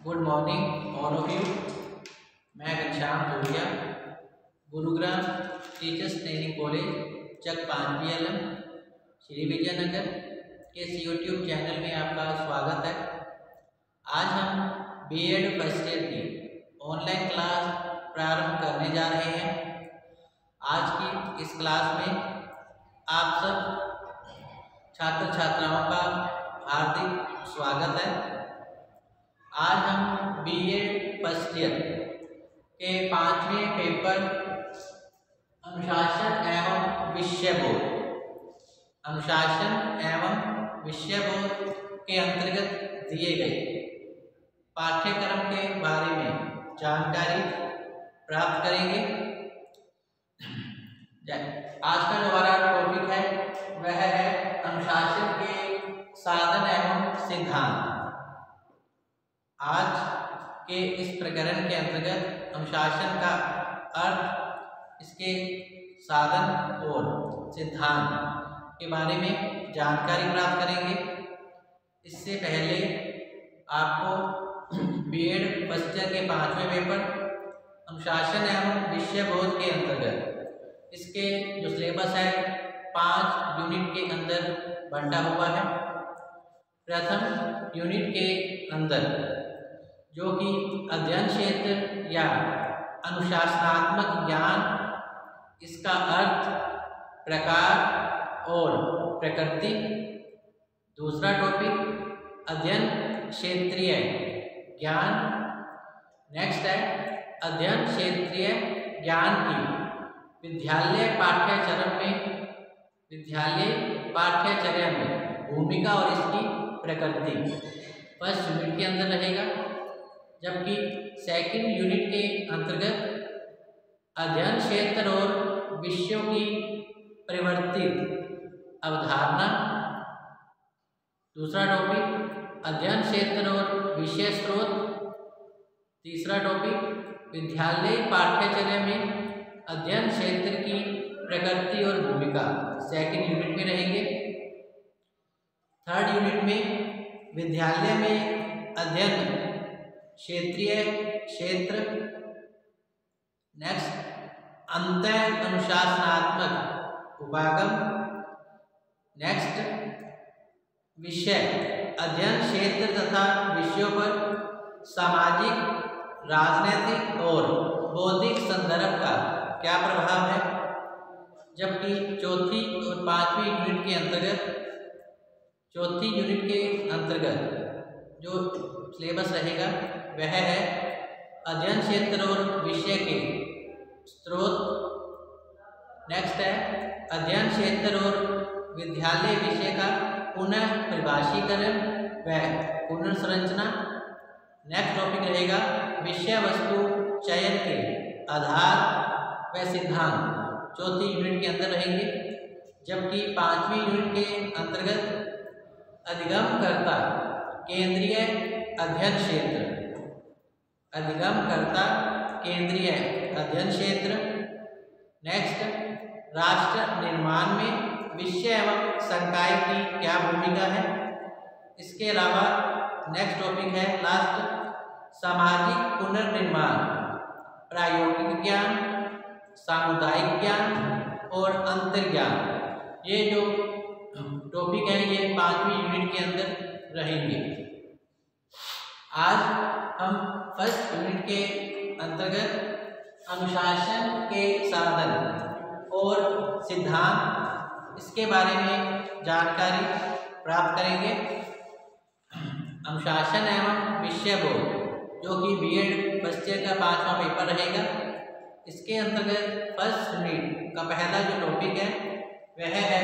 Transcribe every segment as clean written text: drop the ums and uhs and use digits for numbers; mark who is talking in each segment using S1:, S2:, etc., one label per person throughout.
S1: Good morning all of you. मैं Ghanshyam Dhuliya, Gurugram teachers training college Chak 5 BLM Shri Vijaynagar के YouTube channel में आपका स्वागत है। आज हम B.Ed फर्स्ट ईयर की ऑनलाइन क्लास प्रारंभ करने जा रहे हैं। आज की इस क्लास में आप सब छात्र छात्राओं का हार्दिक स्वागत है। आज हम B.Ed फर्स्ट ईयर के 5वें पेपर अनुशासन एवं विषय बोध के अंतर्गत दिए गए पाठ्यक्रम के बारे में जानकारी प्राप्त करेंगे। आज का जो हमारा टॉपिक है वह है अनुशासन के साधन एवं सिद्धांत। आज के इस प्रकरण के अंतर्गत अनुशासन का अर्थ, इसके साधन और सिद्धांत के बारे में जानकारी प्राप्त करेंगे। इससे पहले आपको B.Ed फर्स्ट ईयर के 5वें पेपर अनुशासन एवं विषय बोध के अंतर्गत इसके जो सिलेबस है 5 यूनिट के अंदर बंटा हुआ है। प्रथम यूनिट के अंदर जो कि अध्ययन क्षेत्र या अनुशासनात्मक ज्ञान, इसका अर्थ, प्रकार और प्रकृति। दूसरा टॉपिक अध्ययन क्षेत्रीय ज्ञान। नेक्स्ट है अध्ययन क्षेत्रीय ज्ञान की विद्यालय पाठ्यचर्या में भूमिका और इसकी प्रकृति फर्स्ट यूनिट के अंदर रहेगा। जबकि सेकंड यूनिट के अंतर्गत अध्ययन क्षेत्र और विषयों की परिवर्तित अवधारणा। दूसरा टॉपिक अध्ययन क्षेत्र और विषय स्रोत। तीसरा टॉपिक विद्यालय पाठ्यचर्या में अध्ययन क्षेत्र की प्रकृति और भूमिका सेकंड यूनिट में रहेंगे। थर्ड यूनिट में विद्यालय में अध्ययन क्षेत्रीय क्षेत्र। नेक्स्ट अंतर अनुशासनात्मक उपागम। नेक्स्ट विषय अध्ययन क्षेत्र तथा विषयों पर सामाजिक, राजनैतिक और बौद्धिक संदर्भ का क्या प्रभाव है। जबकि चौथी और 5वीं यूनिट के अंतर्गत जो सिलेबस रहेगा वह है अध्ययन क्षेत्र और विषय के स्रोत। नेक्स्ट है अध्ययन क्षेत्र और विद्यालय विषय का पुनः परिभाषीकरण व पुनर्संरचना। नेक्स्ट टॉपिक रहेगा विषय वस्तु चयन के आधार व सिद्धांत, चौथी यूनिट के अंदर रहेंगे। जबकि 5वीं यूनिट के अंतर्गत अधिगमकर्ता केंद्रीय अध्ययन क्षेत्र। नेक्स्ट राष्ट्र निर्माण में विषय एवं संकाय की क्या भूमिका है। इसके अलावा नेक्स्ट टॉपिक है लास्ट सामाजिक पुनर्निर्माण, प्रायोगिक ज्ञान, सामुदायिक ज्ञान और अंतर्ज्ञान। ये जो टॉपिक है ये 5वीं यूनिट के अंदर रहेंगे। आज हम फर्स्ट यूनिट के अंतर्गत अनुशासन के साधन और सिद्धांत, इसके बारे में जानकारी प्राप्त करेंगे। अनुशासन एवं विषय बोध जो कि B.Ed फर्स्ट ईयर का 5वां पेपर रहेगा। इसके अंतर्गत फर्स्ट यूनिट का पहला जो टॉपिक है वह है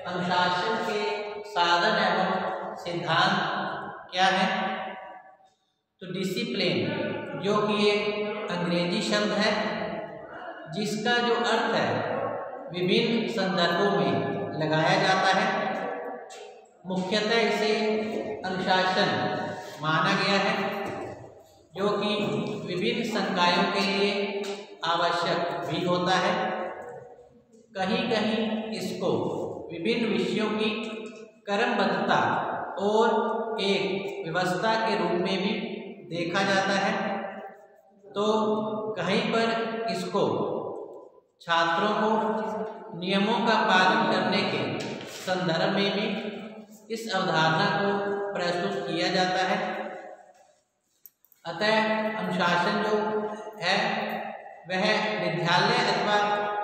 S1: अनुशासन के साधन एवं सिद्धांत क्या है। तो डिसिप्लिन जो कि एक अंग्रेजी शब्द है जिसका जो अर्थ है विभिन्न संदर्भों में लगाया जाता है। मुख्यतः इसे अनुशासन माना गया है जो कि विभिन्न संकायों के लिए आवश्यक भी होता है। कहीं कहीं इसको विभिन्न विषयों की क्रमबद्धता और एक व्यवस्था के रूप में भी देखा जाता है, तो कहीं पर इसको छात्रों को नियमों का पालन करने के संदर्भ में भी इस अवधारणा को प्रस्तुत किया जाता है। अतः अनुशासन जो है वह विद्यालय अथवा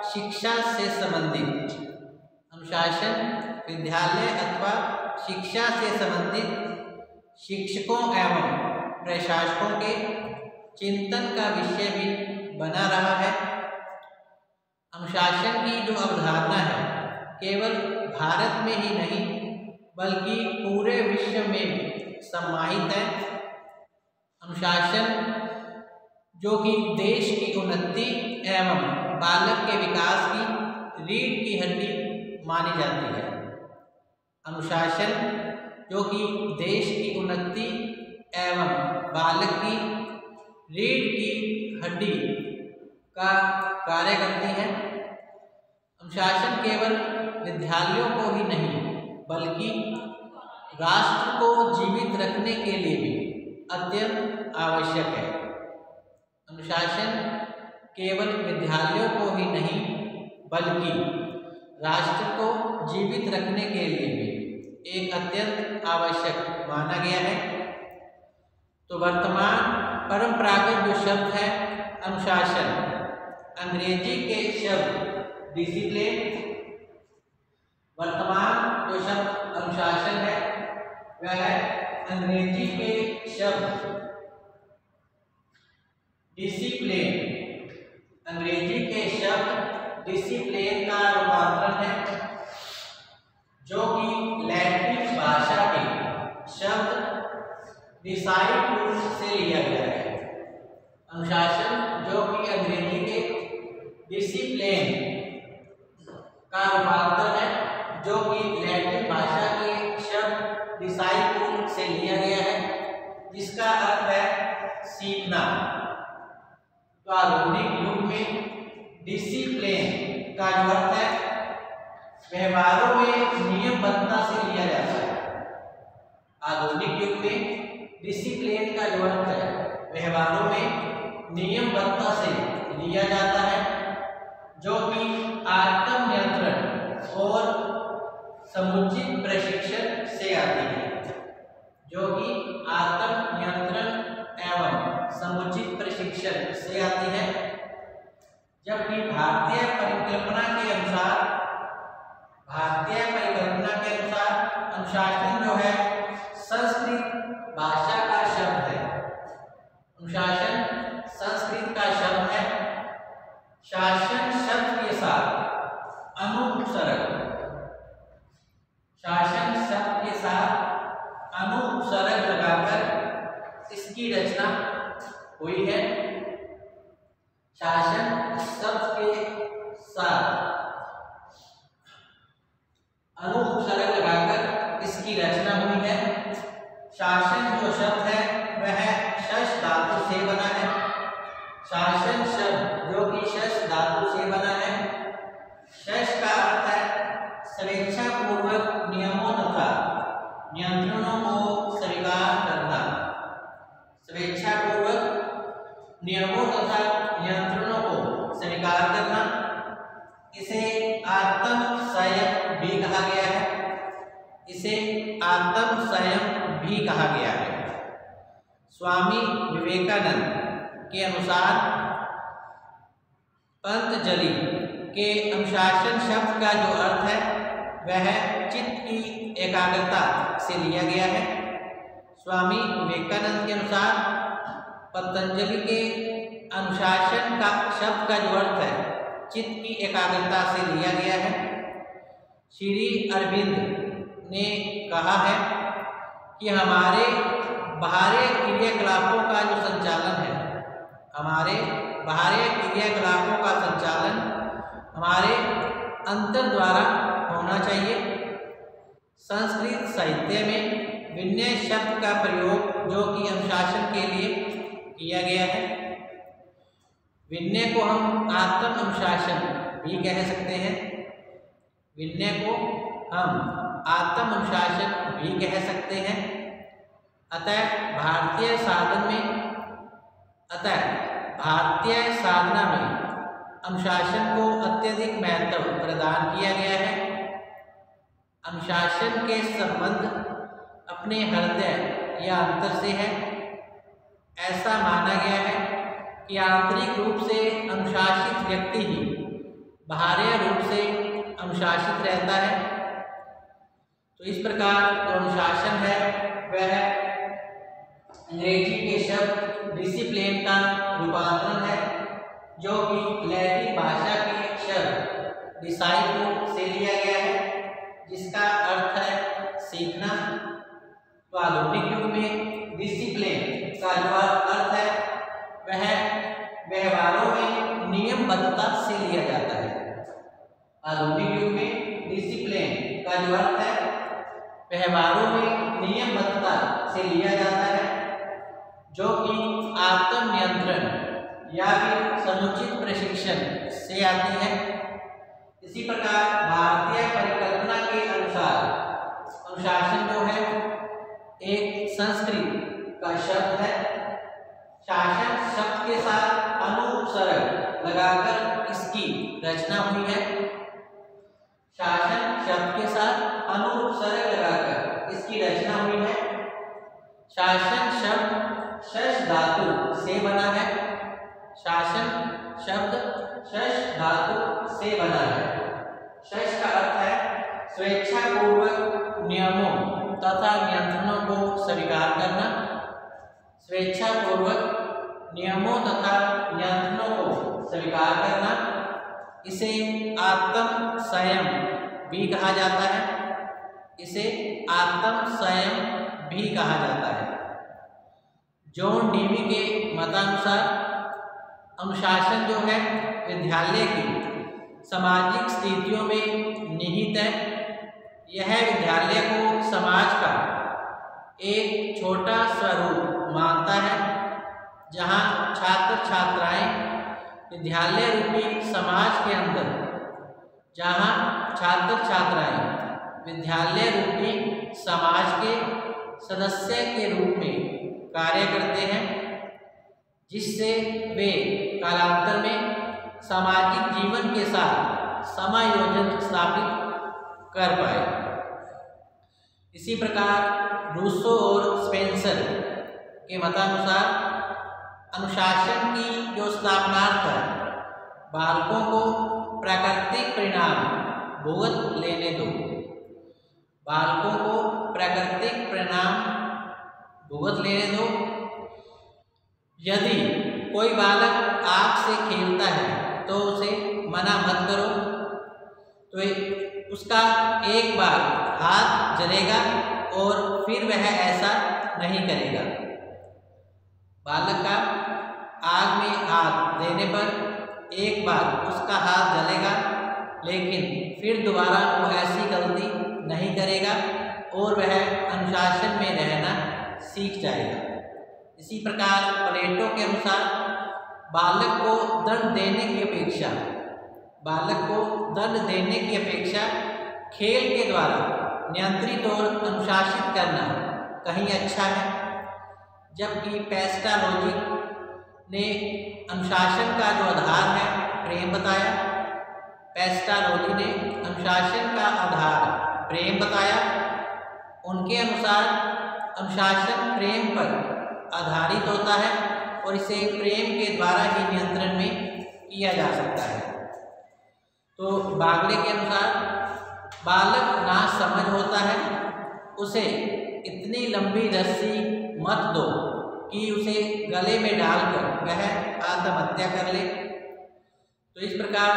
S1: शिक्षा से संबंधित अनुशासन विद्यालय अथवा शिक्षा से संबंधित शिक्षकों एवं प्रशासकों के चिंतन का विषय भी बना रहा है। अनुशासन की जो अवधारणा है केवल भारत में ही नहीं बल्कि पूरे विश्व में समाहित है। अनुशासन जो कि देश की उन्नति एवं बालक के विकास की रीढ़ की हड्डी मानी जाती है। अनुशासन जो कि देश की उन्नति एवं बालक की रीढ़ की हड्डी का कार्य करती है। अनुशासन केवल विद्यालयों को ही नहीं बल्कि राष्ट्र को जीवित रखने के लिए भी अत्यंत आवश्यक है। अनुशासन केवल विद्यालयों को ही नहीं बल्कि राष्ट्र को जीवित रखने के लिए भी एक अत्यंत आवश्यक माना गया है। तो वर्तमान परंपरागत जो शब्द है अनुशासन, अंग्रेजी के शब्द डिसिप्लिन, वर्तमान जो शब्द अनुशासन है वह अंग्रेजी के शब्द डिसिप्लिन, अंग्रेजी के शब्द डिसिप्लिन का रूपांतरण है जो कि लैटिन भाषा के शब्द डिसाइप्लिन से लिया गया है। अनुशासन जो कि अंग्रेजी के डिसिप्लिन का रूपांतरण है जो कि लैटिन भाषा के शब्द डिसाइप्लिन से लिया गया है, जिसका अर्थ है सीखना। तो आधुनिक युग में डिसिप्लिन का जो अर्थ है व्यवहारों में नियमबद्धता से लिया जाता है। आधुनिक युग में डिसिप्लिन का जो अर्थ है व्यवहारों में नियमबद्धता से लिया जाता है जो कि आत्म नियंत्रण और समुचित प्रशिक्षण से आती है, जो कि आत्म नियंत्रण एवं समुचित प्रशिक्षण से आती है। जबकि भारतीय परिकल्पना के अनुसार अनुशासन जो है संस्कृत भाषा का शब्द है। अनुशासन संस्कृत का शब्द है। शासन शब्द के साथ अनुपसर्ग, शासन शब्द के साथ अनुपसर्ग लगाकर इसकी रचना हुई है। शासन शब्द के साथ अनुपसर्ग लगाकर इसकी रचना हुई है। शासन जो शब्द है वह शश धातु से बना है। शासन शब्द जो कि शश धातु से बना है। शश का अर्थ है स्वेच्छा पूर्वक नियमों तथा नियंत्रणों को स्वीकार करना। स्वेच्छा पूर्वक नियमों तथा नियंत्रणों को स्वीकार करना, इसे आत्म संयम भी कहा गया है। इसे आत्म संयम भी कहा गया है। स्वामी विवेकानंद के अनुसार पतंजलि के अनुशासन शब्द का जो अर्थ है वह चित्त की एकाग्रता से लिया गया है। स्वामी विवेकानंद के अनुसार पतंजलि के अनुशासन का शब्द का जो अर्थ है चित्त की एकाग्रता से लिया गया है। श्री अरविंद ने कहा है कि हमारे बाहरी क्रियाकलापों का जो संचालन है, हमारे बाहरी क्रियाकलापों का संचालन हमारे अंतर द्वारा होना चाहिए। संस्कृत साहित्य में विनय शब्द का प्रयोग जो कि अनुशासन के लिए किया गया है। विनय को हम आत्म अनुशासन भी कह सकते हैं। विनय को हम आत्म अनुशासन भी कह सकते हैं। भारतीय साधना में अनुशासन को अत्यधिक महत्व प्रदान किया गया है। अनुशासन के संबंध अपने हृदय या अंतर से है। ऐसा माना गया है कि आंतरिक रूप से अनुशासित व्यक्ति ही बाहरी रूप से अनुशासित रहता है। तो इस प्रकार जो अनुशासन है वह अंग्रेजी के शब्द डिसिप्लिन का रूपांतरण है, जो कि लैटिन भाषा के शब्द डिसाइपल से लिया गया है, जिसका अर्थ है सीखना। तो आधुनिक युग में डिसिप्लिन का जो अर्थ है वह व्यवहारों में नियमबद्धता से लिया जाता है। आधुनिक युग में डिसिप्लिन का जो अर्थ है व्यवहारों में नियमबद्धता से लिया जाता है, जो कि आत्मनियंत्रण या फिर समुचित प्रशिक्षण से आती है। इसी प्रकार भारतीय परिकल्पना के अनुसार अनुशासन जो है एक संस्कृत का शब्द है। शासन शब्द के साथ अनुसरण लगाकर इसकी रचना हुई है। शासन शब्द के साथ अनुसरण लगाकर इसकी रचना हुई है। शासन शब्द शश धातु से बना है। शासन शब्द शश धातु से बना है। शश का अर्थ है स्वेच्छापूर्वक नियमों तथा नियंत्रणों को स्वीकार करना। स्वेच्छापूर्वक नियमों तथा नियंत्रणों को स्वीकार करना, इसे आत्म संयम भी कहा जाता है। इसे आत्म संयम भी कहा जाता है। जॉन डीवी के मतानुसार अनुशासन जो है विद्यालय की सामाजिक स्थितियों में निहित है। यह विद्यालय को समाज का एक छोटा स्वरूप मानता है, जहां छात्र छात्राएं विद्यालय रूपी समाज के अंदर विद्यालय रूपी समाज के सदस्य के रूप में कार्य करते हैं, जिससे वे कालांतर में सामाजिक जीवन के साथ समायोजन स्थापित कर पाए। इसी प्रकार रूसो और स्पेंसर के मतानुसार अनुशासन की जो स्थापनार्थ है, बालकों को प्राकृतिक परिणाम भुगत लेने दो। बालकों को प्राकृतिक परिणाम भुगत लेने दो। यदि कोई बालक आग से खेलता है तो उसे मना मत करो, तो उसका एक बार हाथ जलेगा और फिर वह ऐसा नहीं करेगा। बालक का आग में हाथ देने पर एक बार उसका हाथ जलेगा, लेकिन फिर दोबारा वो ऐसी गलती नहीं करेगा और वह अनुशासन में रहना सीख जाएगा। इसी प्रकार प्लेटो के अनुसार बालक को दंड देने की अपेक्षा खेल के द्वारा नियंत्रित और अनुशासित करना कहीं अच्छा है। जबकि पेस्टालोजी ने अनुशासन का जो आधार है प्रेम बताया। पेस्टालोजी ने अनुशासन का आधार प्रेम बताया। उनके अनुसार अनुशासन प्रेम पर आधारित होता है और इसे प्रेम के द्वारा ही नियंत्रण में किया जा सकता है। तो बागले के अनुसार बालक नासमझ होता है, उसे इतनी लंबी रस्सी मत दो कि उसे गले में डालकर वह आत्महत्या कर ले। तो इस प्रकार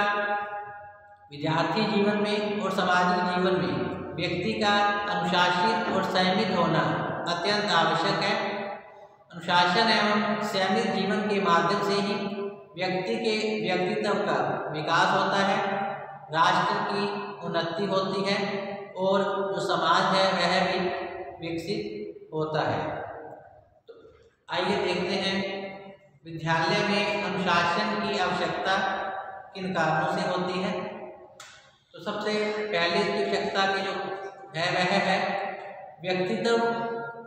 S1: विद्यार्थी जीवन में और सामाजिक जीवन में व्यक्ति का अनुशासित और संयमित होना अत्यंत आवश्यक है। अनुशासन एवं संयमित जीवन के माध्यम से ही व्यक्ति के व्यक्तित्व का विकास होता है, राष्ट्र की उन्नति होती है और जो समाज है वह भी विकसित होता है। तो आइए देखते हैं विद्यालय में अनुशासन की आवश्यकता किन कारणों से होती है। तो सबसे पहले की आवश्यकता की जो है वह है व्यक्तित्व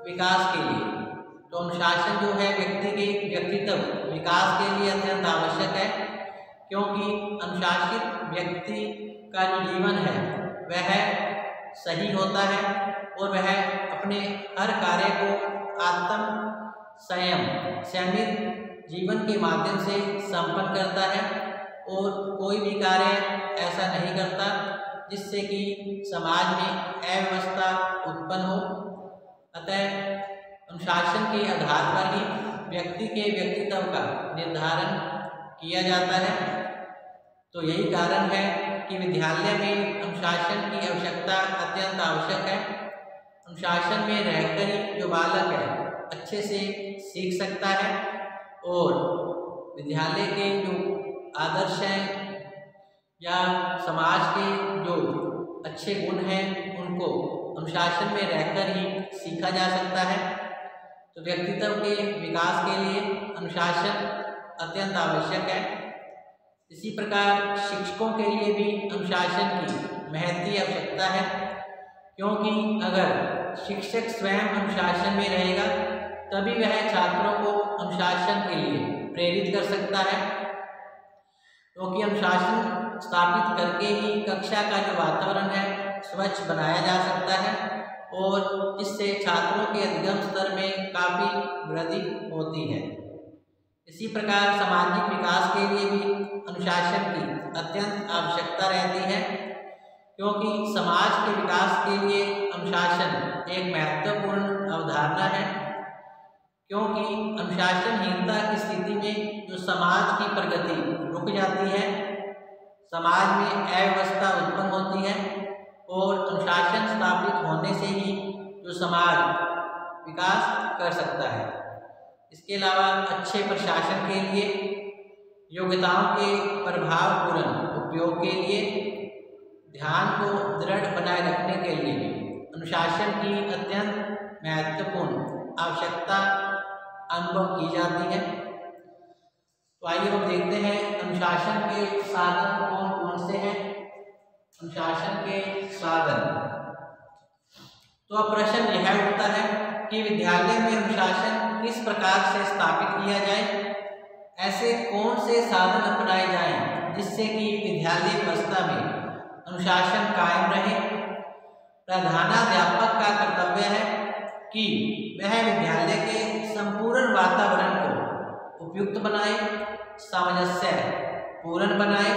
S1: विकास के लिए। तो अनुशासन जो है व्यक्ति के व्यक्तित्व विकास के लिए अत्यंत आवश्यक है, क्योंकि अनुशासित व्यक्ति का जो जीवन है वह सही होता है और वह अपने हर कार्य को आत्म संयमित जीवन के माध्यम से संपन्न करता है और कोई भी कार्य ऐसा नहीं करता जिससे कि समाज में अव्यवस्था उत्पन्न हो। अतः अनुशासन के आधार पर ही व्यक्ति के व्यक्तित्व का निर्धारण किया जाता है। तो यही कारण है कि विद्यालय में अनुशासन की आवश्यकता अत्यंत आवश्यक है। अनुशासन में रहकर ही जो बालक है अच्छे से सीख सकता है और विद्यालय के जो आदर्श हैं या समाज के जो अच्छे गुण हैं उनको अनुशासन में रहकर ही सीखा जा सकता है। तो व्यक्तित्व के विकास के लिए अनुशासन अत्यंत आवश्यक है। इसी प्रकार शिक्षकों के लिए भी अनुशासन की महती आवश्यकता है, क्योंकि अगर शिक्षक स्वयं अनुशासन में रहेगा तभी वह छात्रों को अनुशासन के लिए प्रेरित कर सकता है, क्योंकि अनुशासन स्थापित करके ही कक्षा का जो वातावरण है स्वच्छ बनाया जा सकता है और इससे छात्रों के अधिगम स्तर में काफ़ी वृद्धि होती है। इसी प्रकार सामाजिक विकास के लिए भी अनुशासन की अत्यंत आवश्यकता रहती है, क्योंकि समाज के विकास के लिए अनुशासन एक महत्वपूर्ण अवधारणा है। क्योंकि अनुशासनहीनता की स्थिति में जो समाज की प्रगति रुक जाती है, समाज में अव्यवस्था उत्पन्न होती है और अनुशासन स्थापित होने से ही जो समाज विकास कर सकता है। इसके अलावा अच्छे प्रशासन के लिए, योग्यताओं के प्रभावपूर्ण उपयोग के लिए, ध्यान को दृढ़ बनाए रखने के लिए अनुशासन की अत्यंत महत्वपूर्ण आवश्यकता अनुभव की जाती है। तो आइए हम देखते हैं अनुशासन के साधन कौन कौन से हैं। अनुशासन के साधन, तो अब प्रश्न यह उठता है कि विद्यालय में अनुशासन किस प्रकार से स्थापित किया जाए। ऐसे कौन से साधन अपनाए जाएं जिससे कि विद्यालय व्यवस्था में अनुशासन कायम रहे। प्रधानाध्यापक का कर्तव्य है कि वह विद्यालय के संपूर्ण वातावरण को उपयुक्त बनाए, सामंजस्य पूर्ण बनाए।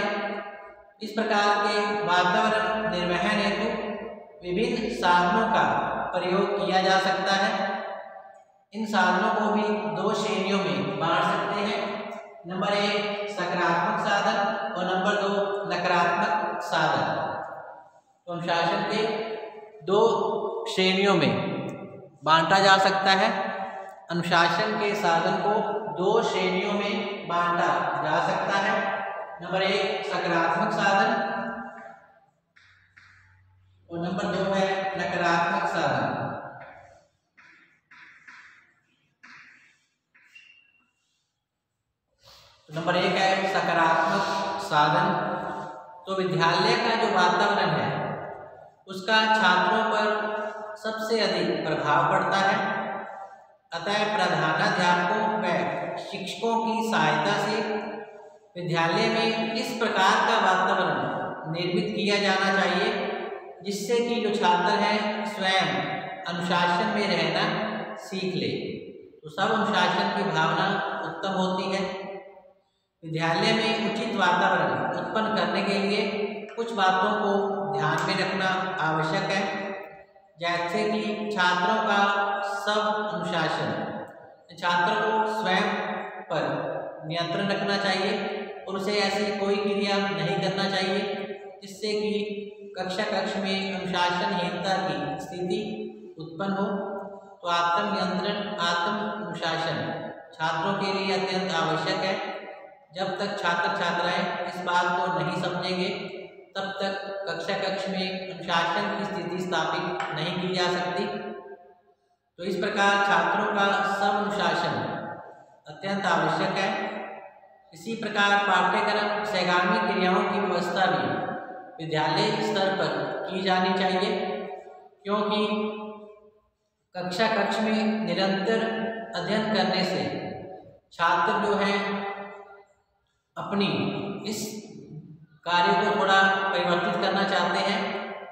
S1: इस प्रकार के वातावरण निर्वहन हेतु विभिन्न साधनों का प्रयोग किया जा सकता है। इन साधनों को भी दो श्रेणियों में बांट सकते हैं। नंबर 1 सकारात्मक साधन और नंबर 2 नकारात्मक साधन। तो अनुशासन के दो श्रेणियों में बांटा जा सकता है। अनुशासन के साधन को दो श्रेणियों में बांटा जा सकता है। नंबर 1 सकारात्मक साधन और नंबर 2 है नकारात्मक साधन। नंबर 1 है सकारात्मक साधन। तो विद्यालय का जो वातावरण है उसका छात्रों पर सबसे अधिक प्रभाव पड़ता है। अतः प्रधानाध्यापकों व शिक्षकों की सहायता से विद्यालय में इस प्रकार का वातावरण निर्मित किया जाना चाहिए जिससे कि जो छात्र हैं स्वयं अनुशासन में रहना सीख ले। तो सब अनुशासन की भावना उत्तम होती है। विद्यालय में उचित वातावरण उत्पन्न करने के लिए कुछ बातों को ध्यान में रखना आवश्यक है, जैसे कि छात्रों का सब अनुशासन, छात्रों को स्वयं पर नियंत्रण रखना चाहिए और उसे ऐसी कोई क्रिया नहीं करना चाहिए जिससे कि कक्ष में अनुशासनहीनता की स्थिति उत्पन्न हो। तो आत्मनियंत्रण, आत्म अनुशासन छात्रों के लिए अत्यंत आवश्यक है। जब तक छात्र छात्राएं इस बात को नहीं समझेंगे तब तक कक्ष में अनुशासन की स्थिति स्थापित नहीं की जा सकती। तो इस प्रकार छात्रों का सब अनुशासन अत्यंत आवश्यक है। इसी प्रकार पाठ्यक्रम सहगामी क्रियाओं की व्यवस्था भी विद्यालय स्तर पर की जानी चाहिए, क्योंकि कक्ष में निरंतर अध्ययन करने से छात्र जो है अपनी इस कार्य को थोड़ा परिवर्तित करना चाहते हैं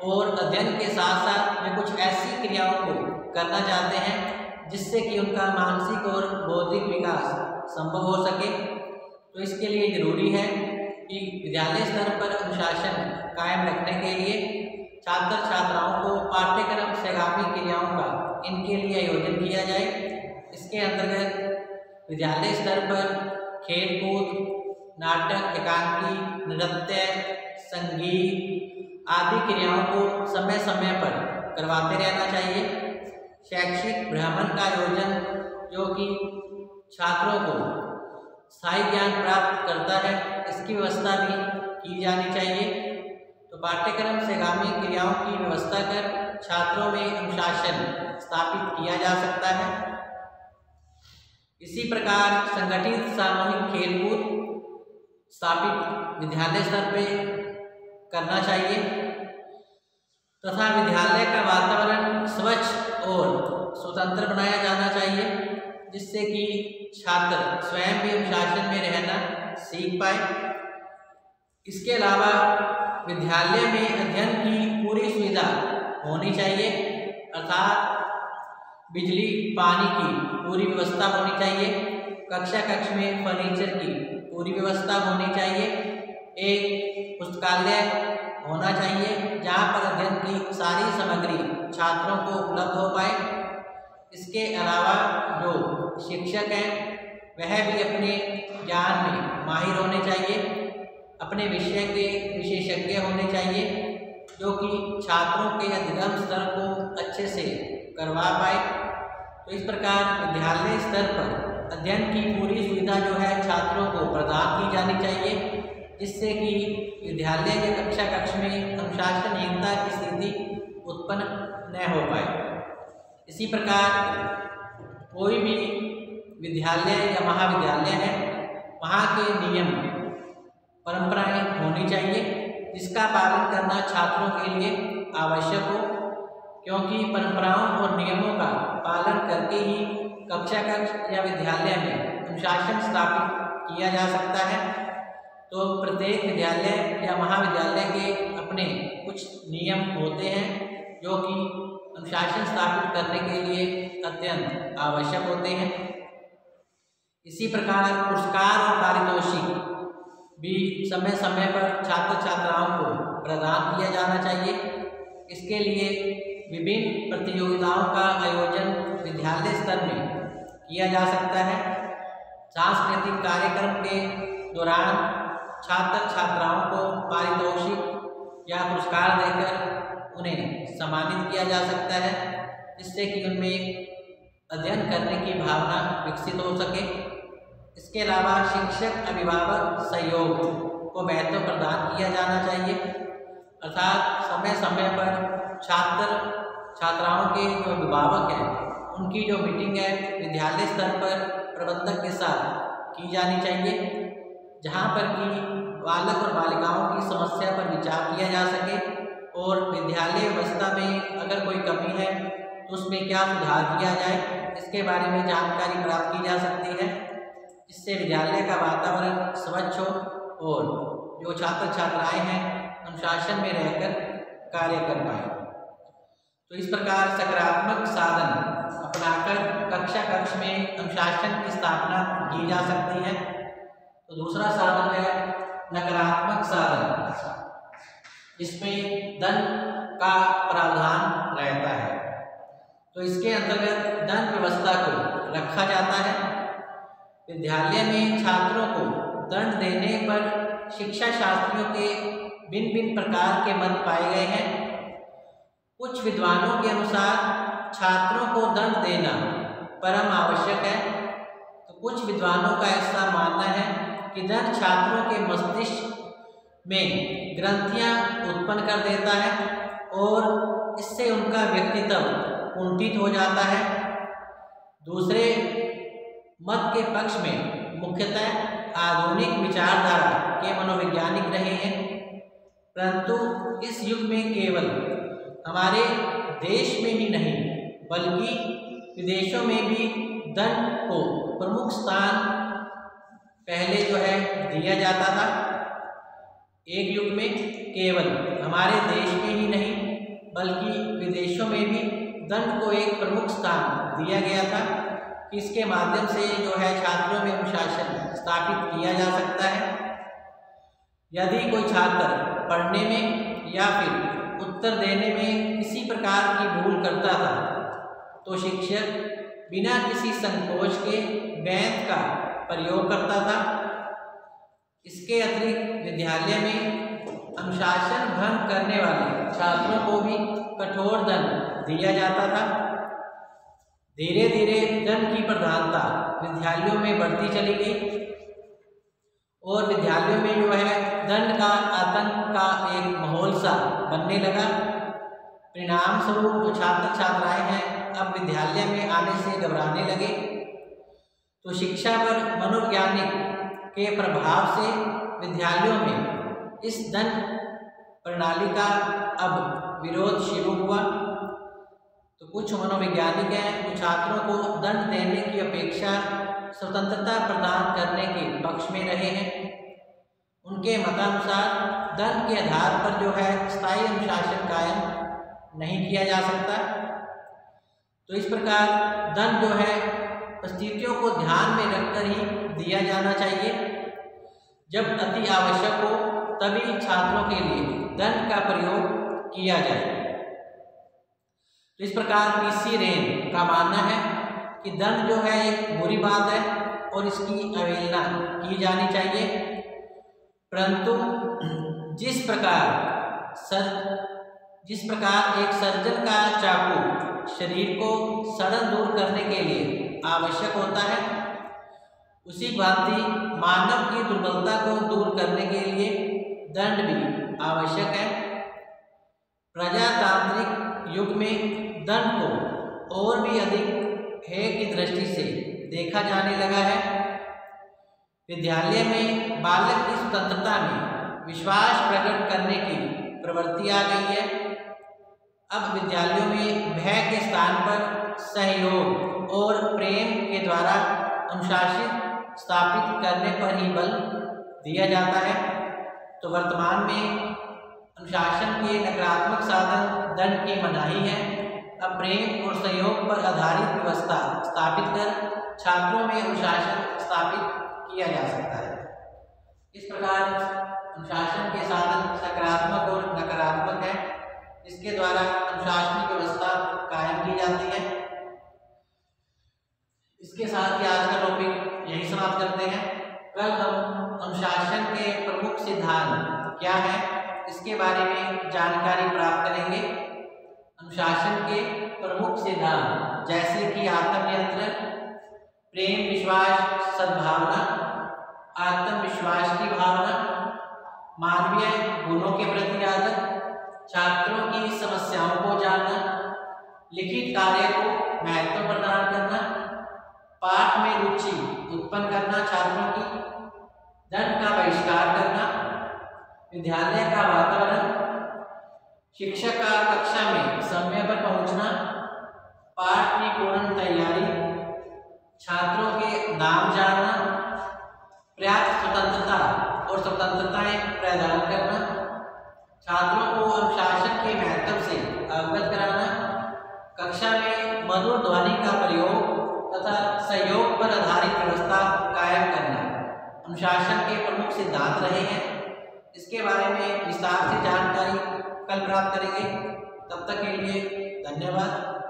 S1: और अध्ययन के साथ साथ वे कुछ ऐसी क्रियाओं को करना चाहते हैं जिससे कि उनका मानसिक और बौद्धिक विकास संभव हो सके। तो इसके लिए जरूरी है कि विद्यालय स्तर पर अनुशासन कायम रखने के लिए छात्र छात्राओं को पाठ्यक्रम से आगामी क्रियाओं का इनके लिए आयोजन किया जाए। इसके अंतर्गत विद्यालय स्तर पर खेल कूद, नाटक, एकांकी, नृत्य, संगीत आदि क्रियाओं को समय समय पर करवाते रहना चाहिए। शैक्षिक भ्रमण का आयोजन जो कि छात्रों को स्थायी ज्ञान प्राप्त करता है, इसकी व्यवस्था भी की जानी चाहिए। तो पाठ्यक्रम से आगामी क्रियाओं की व्यवस्था कर छात्रों में अनुशासन स्थापित किया जा सकता है। इसी प्रकार संगठित सामूहिक खेलकूद स्थापित विद्यालय स्तर पे करना चाहिए तथा विद्यालय का वातावरण स्वच्छ और स्वतंत्र बनाया जाना चाहिए, जिससे कि छात्र स्वयं भी अनुशासन में रहना सीख पाए। इसके अलावा विद्यालय में अध्ययन की पूरी सुविधा होनी चाहिए, अर्थात बिजली पानी की पूरी व्यवस्था होनी चाहिए, कक्ष में फर्नीचर की पूरी व्यवस्था होनी चाहिए, एक पुस्तकालय होना चाहिए जहाँ पर अध्ययन की सारी सामग्री छात्रों को उपलब्ध हो पाए। इसके अलावा जो शिक्षक हैं वह भी अपने ज्ञान में माहिर होने चाहिए, अपने विषय के विशेषज्ञ होने चाहिए, जो कि छात्रों के अधिगम स्तर को अच्छे से करवा पाए। तो इस प्रकार विद्यालय स्तर पर अध्ययन की पूरी सुविधा जो है छात्रों को प्रदान की जानी चाहिए, जिससे कि विद्यालय के कक्ष में अनुशासनहीनता की स्थिति उत्पन्न न हो पाए। इसी प्रकार कोई भी विद्यालय या महाविद्यालय है, वहाँ के नियम परंपराएं होनी चाहिए, जिसका पालन करना छात्रों के लिए आवश्यक हो, क्योंकि परंपराओं और नियमों का पालन करके ही कक्ष या विद्यालय में अनुशासन स्थापित किया जा सकता है। तो प्रत्येक विद्यालय या महाविद्यालय के अपने कुछ नियम होते हैं जो कि अनुशासन स्थापित करने के लिए अत्यंत आवश्यक होते हैं। इसी प्रकार पुरस्कार और पारितोषिक भी समय समय पर छात्र छात्राओं को प्रदान किया जाना चाहिए। इसके लिए विभिन्न प्रतियोगिताओं का आयोजन विद्यालय स्तर में किया जा सकता है। सांस्कृतिक कार्यक्रम के दौरान छात्र छात्राओं को पारितोषिक या पुरस्कार देकर उन्हें सम्मानित किया जा सकता है, जिससे कि उनमें अध्ययन करने की भावना विकसित हो सके। इसके अलावा शिक्षक अभिभावक सहयोग को महत्व प्रदान किया जाना चाहिए, अर्थात समय समय पर छात्र छात्राओं के जो अभिभावक हैं उनकी जो मीटिंग है विद्यालय स्तर पर प्रबंधक के साथ की जानी चाहिए, जहाँ पर कि बालक और बालिकाओं की समस्या पर विचार किया जा सके और विद्यालय व्यवस्था में अगर कोई कमी है तो उसमें क्या सुधार किया जाए, इसके बारे में जानकारी प्राप्त की जा सकती है, जिससे विद्यालय का वातावरण स्वच्छ हो और जो छात्र छात्राएं हैं अनुशासन में रहकर कार्य कर पाए। तो इस प्रकार सकारात्मक साधन अपनाकर कक्ष में अनुशासन की स्थापना की जा सकती है। तो दूसरा साधन है नकारात्मक साधन, जिसमें दंड का प्रावधान रहता है। तो इसके अंतर्गत दंड व्यवस्था को रखा जाता है। विद्यालय में छात्रों को दंड देने पर शिक्षा शास्त्रियों के भिन्न भिन्न प्रकार के मत पाए गए हैं। कुछ विद्वानों के अनुसार छात्रों को दंड देना परम आवश्यक है, तो कुछ विद्वानों का ऐसा मानना है कि दंड छात्रों के मस्तिष्क में ग्रंथियां उत्पन्न कर देता है और इससे उनका व्यक्तित्व कुंठित हो जाता है। दूसरे मत के पक्ष में मुख्यतः आधुनिक विचारधारा के मनोवैज्ञानिक रहे हैं, परंतु इस युग में केवल हमारे देश में ही नहीं बल्कि विदेशों में भी दंड को प्रमुख स्थान पहले जो है दिया जाता था। एक युग में केवल हमारे देश में ही नहीं बल्कि विदेशों में भी दंड को एक प्रमुख स्थान दिया गया था कि इसके माध्यम से जो है छात्रों में अनुशासन स्थापित किया जा सकता है। यदि कोई छात्र पढ़ने में या फिर उत्तर देने में किसी प्रकार की भूल करता था तो शिक्षक बिना किसी संकोच के बैंत का प्रयोग करता था। इसके अतिरिक्त विद्यालय में अनुशासन भंग करने वाले छात्रों को भी कठोर दंड दिया जाता था। धीरे धीरे दंड की प्रधानता विद्यालयों में बढ़ती चली गई और विद्यालयों में जो है दंड का आतंक का एक माहौल सा बनने लगा। परिणाम स्वरूप जो छात्र छात्राएं हैं अब विद्यालय में आने से घबराने लगे। तो शिक्षा पर मनोवैज्ञानिक के प्रभाव से विद्यालयों में इस दंड प्रणाली का अब विरोध शुरू हुआ। तो कुछ मनोवैज्ञानिक हैं जो छात्रों को दंड देने की अपेक्षा स्वतंत्रता प्रदान करने के पक्ष में रहे हैं। उनके मतानुसार दंड के आधार पर जो है स्थायी अनुशासन कायम नहीं किया जा सकता। तो इस प्रकार दंड जो है परिस्थितियों को ध्यान में रखकर ही दिया जाना चाहिए। जब अति आवश्यक हो तभी छात्रों के लिए दंड का प्रयोग किया जाए। तो इस प्रकार पीसी रेन का मानना है कि दंड जो है एक बुरी बात है और इसकी अवहेलना की जानी चाहिए, परंतु जिस प्रकार एक सर्जन का चाकू शरीर को सड़न दूर करने के लिए आवश्यक होता है, उसी भांति मानव की दुर्बलता को दूर करने के लिए दंड भी आवश्यक है। प्रजातांत्रिक युग में दंड को और भी अधिक हेय की दृष्टि से देखा जाने लगा है। विद्यालय में बालक की स्वतंत्रता में विश्वास प्रकट करने की प्रवृत्ति आ गई है। अब विद्यालयों में भय के स्थान पर सहयोग और प्रेम के द्वारा अनुशासित स्थापित करने पर ही बल दिया जाता है। तो वर्तमान में अनुशासन के नकारात्मक साधन दंड की मनाही है। अब प्रेम और सहयोग पर आधारित व्यवस्था स्थापित कर छात्रों में अनुशासन स्थापित किया जा सकता है। इस प्रकार अनुशासन के साधन सकारात्मक और नकारात्मक है, इसके द्वारा अनुशासनिक व्यवस्था कायम की जाती है। इसके साथ ही आज का टॉपिक यही समाप्त करते हैं। कल हम अनुशासन के प्रमुख सिद्धांत क्या है इसके बारे में जानकारी प्राप्त करेंगे। अनुशासन के प्रमुख सिद्धांत जैसे कि आत्मनियंत्रण, प्रेम, विश्वास, सद्भावना, आत्मविश्वास की भावना, मानवीय गुणों के प्रति आदर, छात्रों की समस्याओं को जानना, लिखित कार्य को महत्व प्रदान करना, पाठ में रुचि उत्पन्न करना छात्रों की, दंड का बहिष्कार करना, विद्यालय का वातावरण, शिक्षक का कक्षा में समय पर पहुंचना, पाठ की पूर्ण तैयारी, छात्रों के नाम जानना, पर्याप्त स्वतंत्रता और स्वतंत्रताएं प्रदान करना, छात्रों को अनुशासन के महत्व से अवगत कराना, कक्षा में मधुर ध्वनि का प्रयोग तथा सहयोग पर आधारित व्यवस्था कायम करना अनुशासन के प्रमुख सिद्धांत रहे हैं। इसके बारे में विस्तार से जानकारी कल प्राप्त करेंगे। तब तक के लिए धन्यवाद।